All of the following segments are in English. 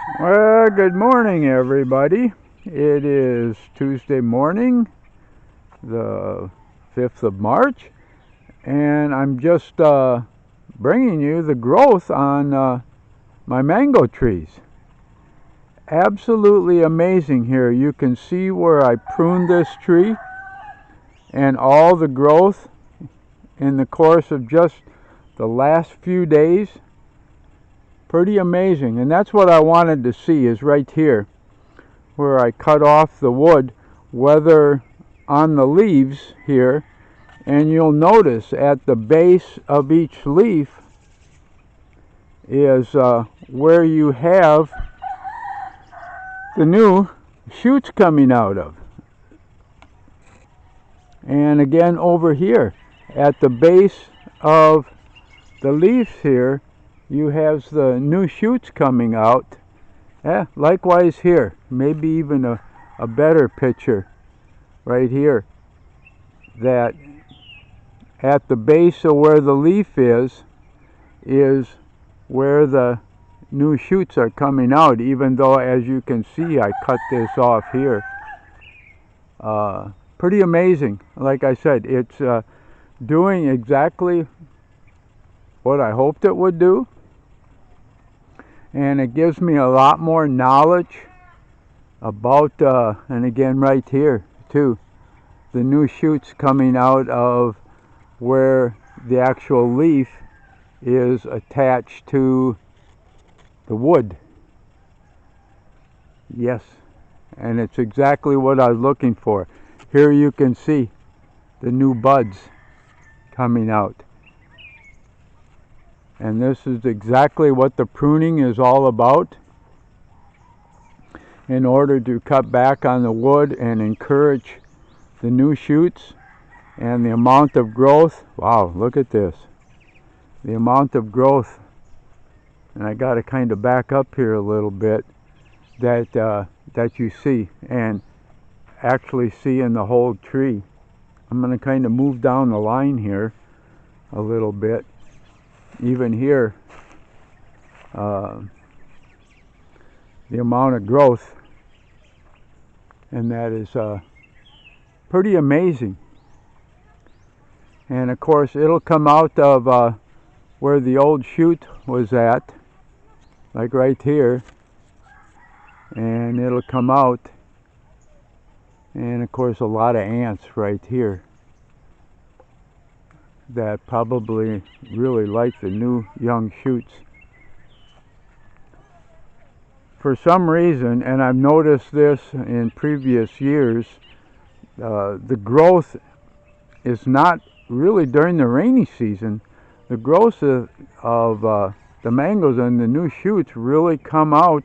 Well, good morning, everybody. It is Tuesday morning, the 5th of March, and I'm just bringing you the growth on my mango trees. Absolutely amazing here. You can see where I pruned this tree and all the growth in the course of just the last few days. Pretty amazing, and that's what I wanted to see is right here where I cut off the wood, whether on the leaves here, and you'll notice at the base of each leaf is where you have the new shoots coming out of. And again over here at the base of the leaves here, you have the new shoots coming out. Yeah, likewise here, maybe even a better picture right here, that at the base of where the leaf is where the new shoots are coming out, even though, as you can see, I cut this off here. Pretty amazing. Like I said, it's doing exactly what I hoped it would do. And it gives me a lot more knowledge about, and again right here too, the new shoots coming out of where the actual leaf is attached to the wood. Yes, and it's exactly what I was looking for. Here you can see the new buds coming out. And this is exactly what the pruning is all about, in order to cut back on the wood and encourage the new shoots and the amount of growth. Wow, look at this. The amount of growth, and I got to kind of back up here a little bit, that you see and actually see in the whole tree. I'm going to kind of move down the line here a little bit. Even here, the amount of growth, and that is pretty amazing. And of course it'll come out of where the old shoot was at, like right here, and it'll come out, and of course a lot of ants right here that probably really like the new young shoots. For some reason, and I've noticed this in previous years, the growth is not really during the rainy season. The growth of the mangoes and the new shoots really come out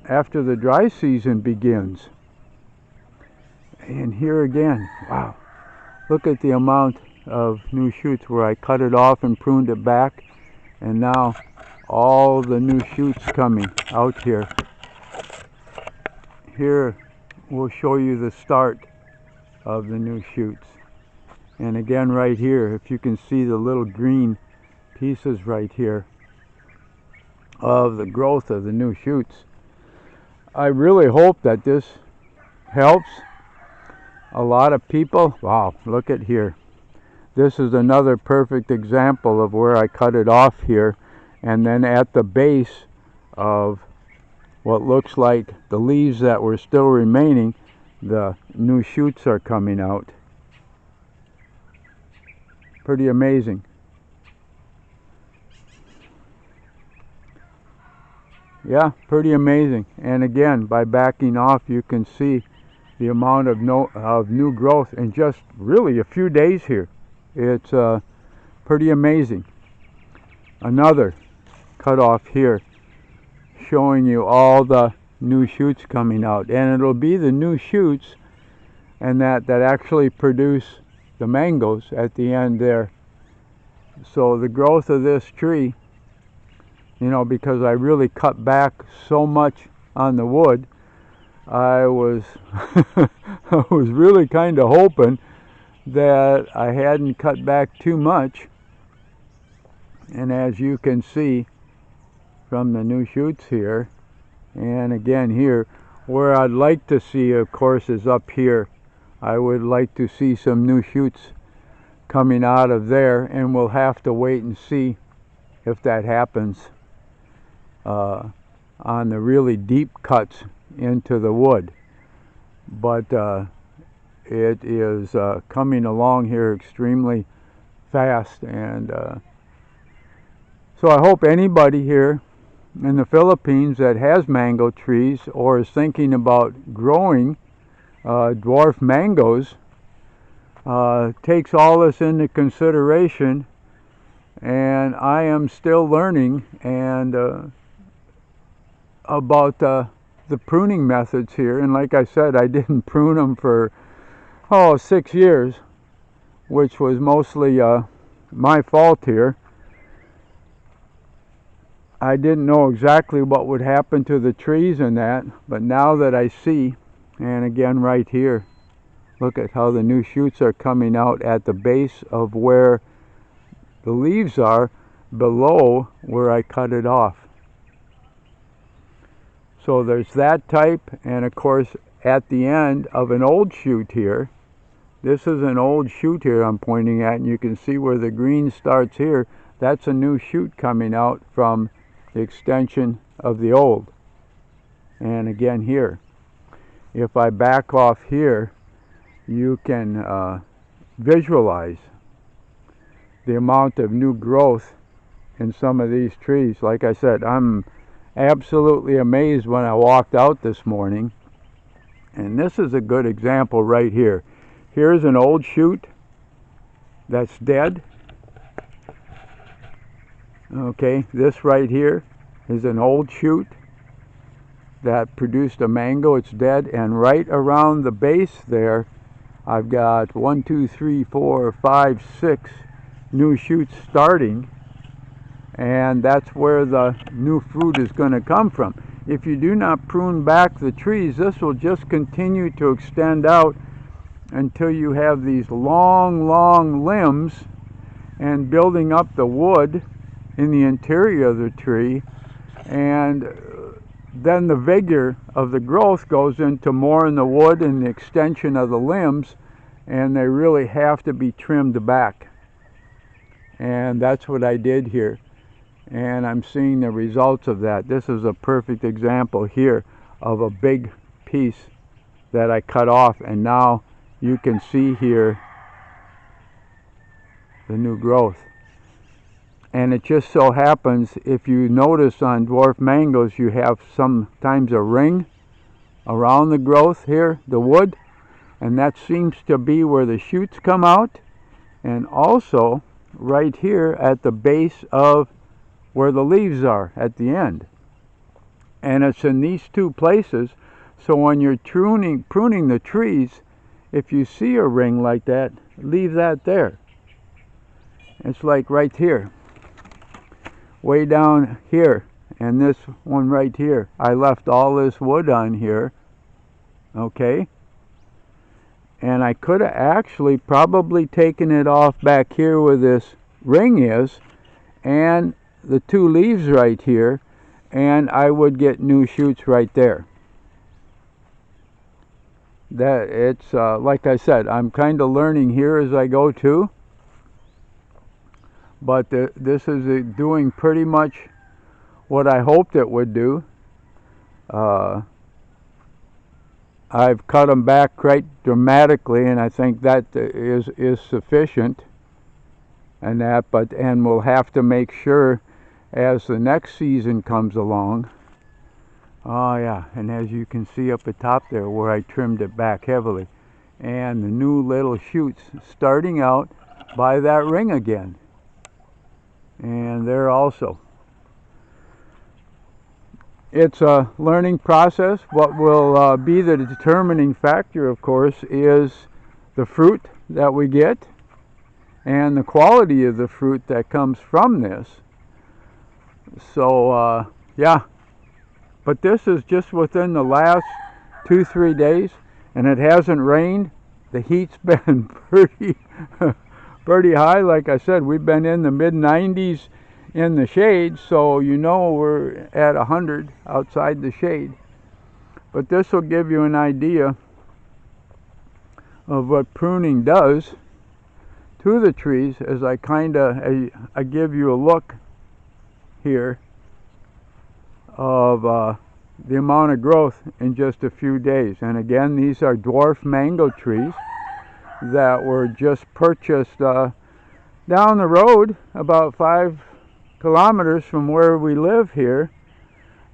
after the dry season begins. And here again, wow. Look at the amount of new shoots where I cut it off and pruned it back, and now all the new shoots coming out here. Here we'll show you the start of the new shoots. And again right here, if you can see the little green pieces right here of the growth of the new shoots. I really hope that this helps a lot of people. Wow, look at here. This is another perfect example of where I cut it off here, and then at the base of what looks like the leaves that were still remaining, the new shoots are coming out. Pretty amazing. Yeah, pretty amazing. And again, by backing off, you can see the amount of new growth in just really a few days here. It's pretty amazing. Another cut off here showing you all the new shoots coming out, and it'll be the new shoots and that actually produce the mangoes at the end there. So the growth of this tree, you know, because I really cut back so much on the wood, I was I was really kind of hoping that I hadn't cut back too much. And as you can see from the new shoots here. And again here, where I'd like to see, of course, is up here. I would like to see some new shoots coming out of there, and we'll have to wait and see if that happens on the really deep cuts into the wood. But it is coming along here extremely fast, and so I hope anybody here in the Philippines that has mango trees or is thinking about growing dwarf mangoes takes all this into consideration. And I am still learning and about the pruning methods here. And like I said, I didn't prune them for 6 years, which was mostly my fault here. I didn't know exactly what would happen to the trees and that, but now that I see, and again right here, look at how the new shoots are coming out at the base of where the leaves are, below where I cut it off. So there's that type, and of course at the end of an old shoot here, this is an old shoot here I'm pointing at, and you can see where the green starts here. That's a new shoot coming out from the extension of the old. And again here, if I back off here, you can visualize the amount of new growth in some of these trees. Like I said, I'm absolutely amazed when I walked out this morning. And this is a good example right here. Here's an old shoot that's dead. Okay, this right here is an old shoot that produced a mango. It's dead, and right around the base there I've got 1, 2, 3, 4, 5, 6 new shoots starting, and that's where the new fruit is going to come from. If you do not prune back the trees, this will just continue to extend out until you have these long limbs and building up the wood in the interior of the tree, and then the vigor of the growth goes into more in the wood and the extension of the limbs, and they really have to be trimmed back. And that's what I did here, and I'm seeing the results of that. This is a perfect example here of a big piece that I cut off, and now you can see here the new growth. And it just so happens, if you notice on dwarf mangoes, you have sometimes a ring around the growth here, the wood, and that seems to be where the shoots come out, and also right here at the base of where the leaves are at the end. And it's in these two places, so when you're pruning the trees, if you see a ring like that, leave that there. It's like right here, way down here, and this one right here. I left all this wood on here, okay? And I could have actually probably taken it off back here where this ring is, and the two leaves right here, and I would get new shoots right there. That it's like I said, I'm kind of learning here as I go too, but this is doing pretty much what I hoped it would do. I've cut them back quite dramatically, and I think that is sufficient. And we'll have to make sure as the next season comes along. Oh yeah, and as you can see up at top there where I trimmed it back heavily, and the new little shoots starting out by that ring again. And there also. It's a learning process. What will be the determining factor, of course, is the fruit that we get and the quality of the fruit that comes from this. So yeah, but this is just within the last 2-3 days, and it hasn't rained. The heat's been pretty high. Like I said, we've been in the mid-90s in the shade, so you know we're at 100 outside the shade. But this will give you an idea of what pruning does to the trees, as I give you a look here of the amount of growth in just a few days. And again, these are dwarf mango trees that were just purchased down the road about 5 kilometers from where we live here.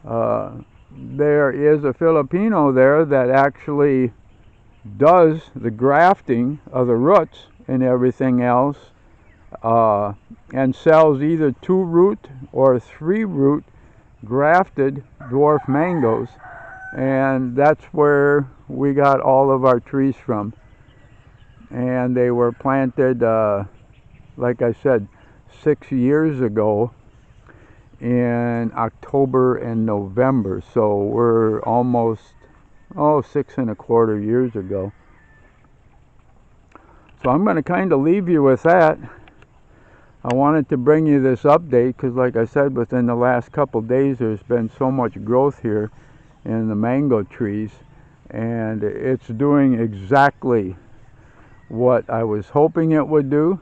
There is a Filipino there that actually does the grafting of the roots and everything else, and sells either 2-root or 3-root grafted dwarf mangoes, and that's where we got all of our trees from. And they were planted, like I said, 6 years ago in October and November, so we're almost 6.25 years ago. So I'm going to kind of leave you with that. I wanted to bring you this update because, like I said, within the last couple days there's been so much growth here in the mango trees, and it's doing exactly what I was hoping it would do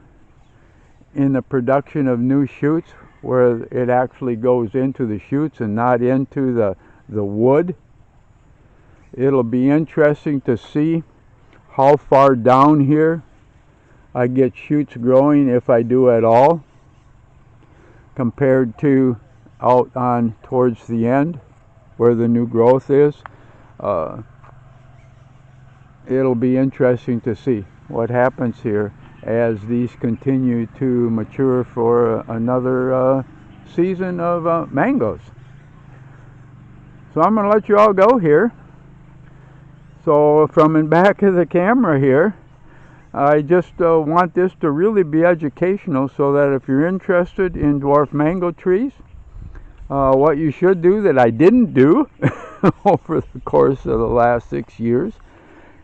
in the production of new shoots, where it actually goes into the shoots and not into the wood. It'll be interesting to see how far down here I get shoots growing, if I do at all, compared to out on towards the end where the new growth is. It'll be interesting to see what happens here as these continue to mature for another season of mangoes. So I'm going to let you all go here. So from in back of the camera here, I just want this to really be educational, so that if you're interested in dwarf mango trees, what you should do that I didn't do over the course of the last 6 years,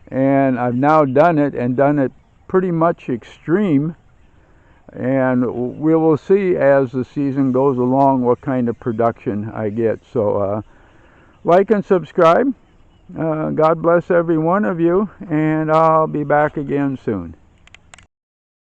and I've now done it, and done it pretty much extreme, and we will see as the season goes along what kind of production I get. So like and subscribe. God bless every one of you, and I'll be back again soon.